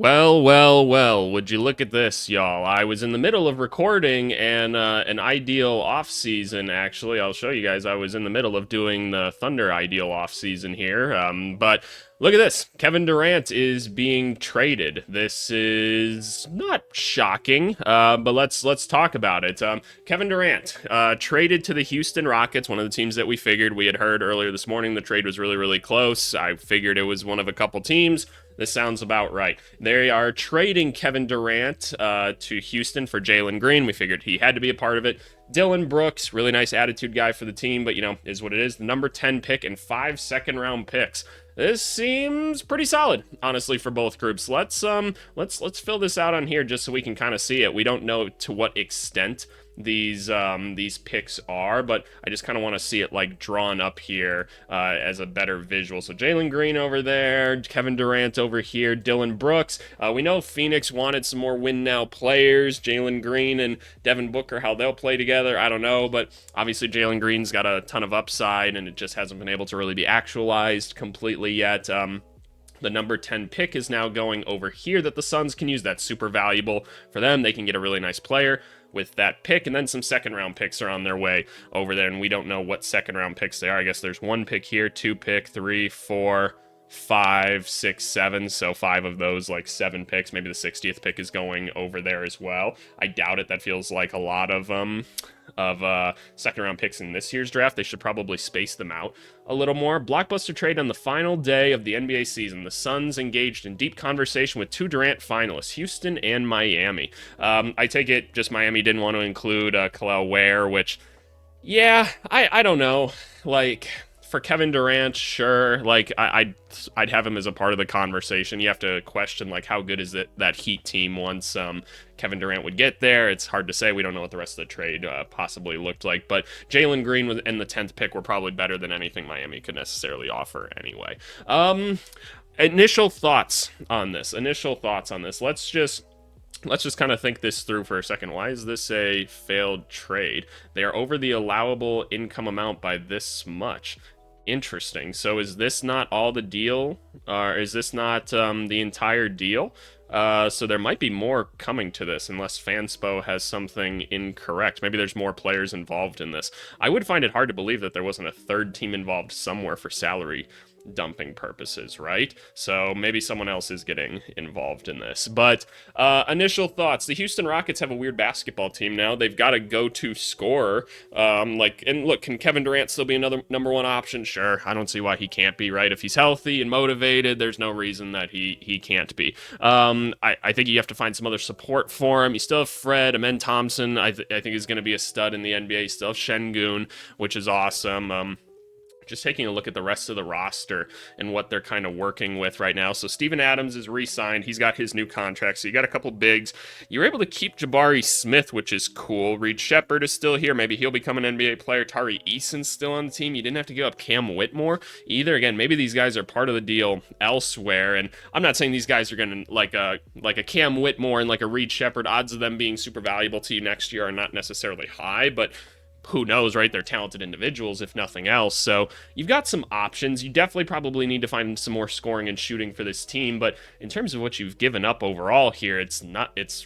Well, would you look at this, y'all? I was in the middle of recording an ideal off-season, actually. I'll show you guys. I was in the middle of doing the Thunder ideal off-season here. But look at this. Kevin Durant is being traded. This is not shocking, but let's talk about it. Kevin Durant traded to the Houston Rockets, one of the teams that we figured. We had heard earlier this morning the trade was really, really close. I figured it was one of a couple teams. This sounds about right. They are trading Kevin Durant to Houston for Jalen Green. We figured he had to be a part of it. Dillon Brooks, really nice attitude guy for the team, but is what it is. The number 10 pick and 5 second-round picks. This seems pretty solid, honestly, for both groups. Let's fill this out on here just so we can kind of see it. We don't know to what extent these picks are, but I just kind of want to see it like drawn up here as a better visual. So Jalen Green over there, Kevin Durant over here, Dillon Brooks. We know Phoenix wanted some more win now players. Jalen Green and Devin Booker, how they'll play together, I don't know, but obviously Jalen Green's got a ton of upside, and it just hasn't been able to really be actualized completely yet. The number 10 pick is now going over here that the Suns can use. That's super valuable for them. They can get a really nice player with that pick, and then some second round picks are on their way over there, and we don't know what second round picks they are. I guess there's 1 pick here, 2 pick, 3, 4, 5, 6, 7, so 5 of those, like 7 picks. Maybe the 60th pick is going over there as well. I doubt it. That feels like a lot of second round picks in this year's draft. They should probably space them out a little more. Blockbuster trade on the final day of the NBA season. The Suns engaged in deep conversation with 2 Durant finalists, Houston and Miami. I take it just Miami didn't want to include Khalil Ware, which, yeah, I don't know. Like, for Kevin Durant, sure. Like, I'd have him as a part of the conversation. You have to question, like, how good is it that Heat team once Kevin Durant would get there. It's hard to say. We don't know what the rest of the trade possibly looked like. But Jalen Green and the 10th pick were probably better than anything Miami could necessarily offer anyway. Initial thoughts on this. Let's just kind of think this through for a second. Why is this a failed trade? They are over the allowable income amount by this much. Interesting. So is this not all the deal? Or is this not the entire deal? So there might be more coming to this unless Fanspo has something incorrect. Maybe there's more players involved in this. I would find it hard to believe that there wasn't a third team involved somewhere for salary dumping purposes, right? So maybe someone else is getting involved in this. But initial thoughts: the Houston Rockets have a weird basketball team now. They've got a go-to scorer. And look, can Kevin Durant still be another number 1 option? Sure. I don't see why he can't be, right? If he's healthy and motivated, there's no reason that he can't be. I think you have to find some other support for him. You still have Fred. Amen Thompson, I think is going to be a stud in the NBA. You still have Şengün, which is awesome. Just taking a look at the rest of the roster and what they're kind of working with right now. So Steven Adams is re-signed. He's got his new contract. So you got a couple bigs. You're able to keep Jabari Smith, which is cool. Reed Shepherd is still here. Maybe he'll become an NBA player. Tari Eason's still on the team. You didn't have to give up Cam Whitmore either. Again, maybe these guys are part of the deal elsewhere. And I'm not saying these guys are going to, like a Cam Whitmore and like a Reed Shepherd, odds of them being super valuable to you next year are not necessarily high, but who knows, right? They're talented individuals, if nothing else. So you've got some options. You definitely probably need to find some more scoring and shooting for this team. But in terms of what you've given up overall here, it's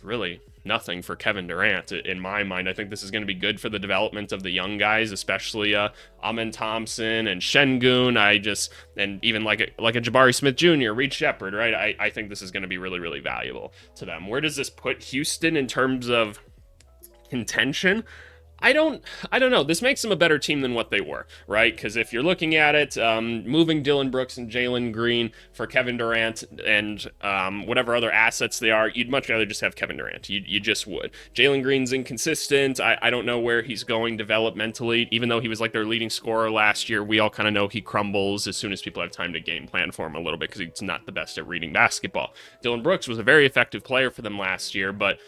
really nothing for Kevin Durant, in my mind. I think this is going to be good for the development of the young guys, especially Amen Thompson and Şengün. And even like a Jabari Smith Jr., Reed Shepherd, right? I think this is going to be really, really valuable to them. Where does this put Houston in terms of contention? I don't know. This makes them a better team than what they were, right? Because if you're looking at it, moving Dillon Brooks and Jalen Green for Kevin Durant and whatever other assets they are, you'd much rather just have Kevin Durant. You just would. Jalen Green's inconsistent. I don't know where he's going developmentally. Even though he was like their leading scorer last year, we all kind of know he crumbles as soon as people have time to game plan for him a little bit because he's not the best at reading basketball. Dillon Brooks was a very effective player for them last year, but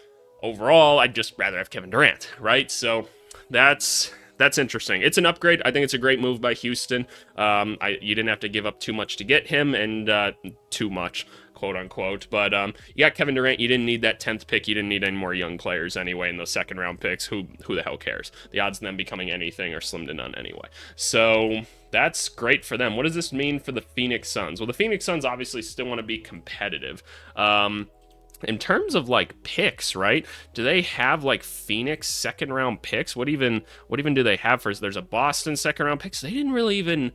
overall, I'd just rather have Kevin Durant, right? So that's interesting. It's an upgrade. I think it's a great move by Houston. You didn't have to give up too much to get him, and too much, quote unquote. But you got Kevin Durant. You didn't need that 10th pick. You didn't need any more young players anyway in those second round picks. Who the hell cares? The odds of them becoming anything are slim to none anyway. So that's great for them. What does this mean for the Phoenix Suns? Well, the Phoenix Suns obviously still want to be competitive. In terms of like picks, right? Do they have like Phoenix second round picks? What even do they have for us? There's a Boston second round picks. They didn't really even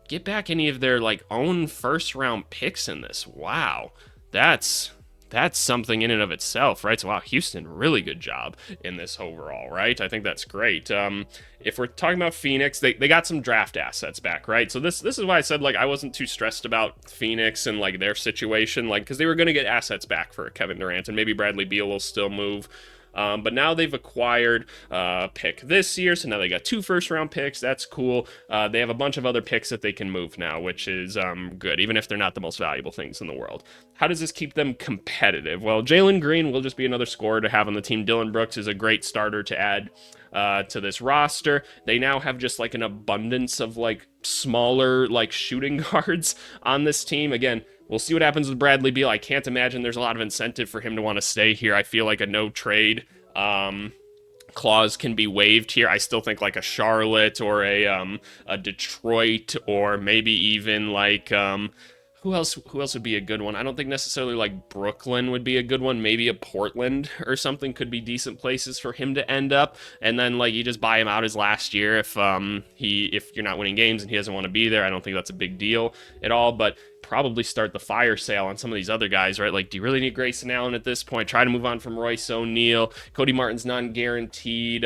get back any of their like own first round picks in this. Wow. That's something in and of itself, right? So, wow, Houston, really good job in this overall, right? I think that's great. If we're talking about Phoenix, they got some draft assets back, right? So this is why I said, like, I wasn't too stressed about Phoenix and, like, their situation, like, because they were going to get assets back for Kevin Durant, and maybe Bradley Beal will still move. But now they've acquired a pick this year, so now they got 2 first-round picks. That's cool. They have a bunch of other picks that they can move now, which is good, even if they're not the most valuable things in the world. How does this keep them competitive? Well, Jalen Green will just be another scorer to have on the team. Dillon Brooks is a great starter to add to this roster. They now have just like an abundance of like smaller like shooting guards on this team. Again, we'll see what happens with Bradley Beal. I can't imagine there's a lot of incentive for him to want to stay here. I feel like a no trade clause can be waived here. I still think like a Charlotte or a Detroit, or maybe even like who else would be a good one? I don't think necessarily like Brooklyn would be a good one. Maybe a Portland or something could be decent places for him to end up. And then like you just buy him out his last year if you're not winning games and he doesn't want to be there. I don't think that's a big deal at all, but probably start the fire sale on some of these other guys, right? Like, do you really need Grayson Allen at this point? Try to move on from Royce O'Neal. Cody Martin's non-guaranteed.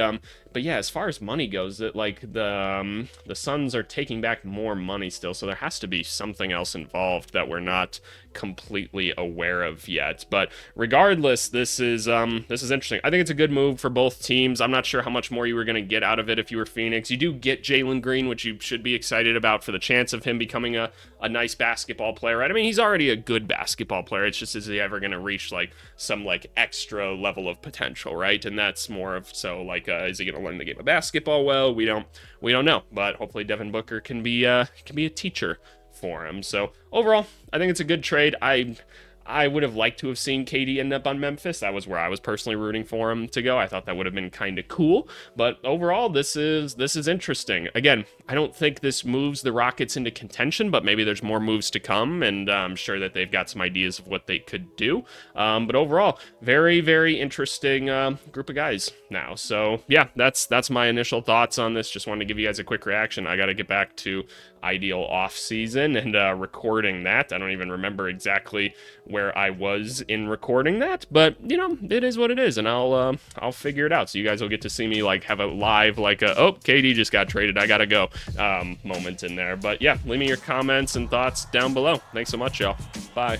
But yeah, as far as money goes, that like the Suns are taking back more money still, so there has to be something else involved that we're not completely aware of yet. But regardless, this is interesting. I think it's a good move for both teams. I'm not sure how much more you were going to get out of it if you were Phoenix. You do get Jalen Green, which you should be excited about for the chance of him becoming a nice basketball player, right? I mean, he's already a good basketball player. It's just, is he ever going to reach like some like extra level of potential, right? And that's more of so like is he going to learn the game of basketball well? We don't know, but hopefully Devin Booker can be a teacher for him. So overall, I think it's a good trade. I would have liked to have seen KD end up on Memphis. That was where I was personally rooting for him to go. I thought that would have been kind of cool. But overall, this is interesting. Again, I don't think this moves the Rockets into contention, but maybe there's more moves to come, and I'm sure that they've got some ideas of what they could do. But overall, very, very interesting group of guys now. So yeah, that's my initial thoughts on this. Just wanted to give you guys a quick reaction. I got to get back to ideal off season and recording that. I don't even remember exactly where I was in recording that, but you know, it is what it is, and I'll figure it out. So you guys will get to see me like have a live like oh, KD just got traded, I gotta go moment in there. But yeah, leave me your comments and thoughts down below. Thanks so much, y'all. Bye.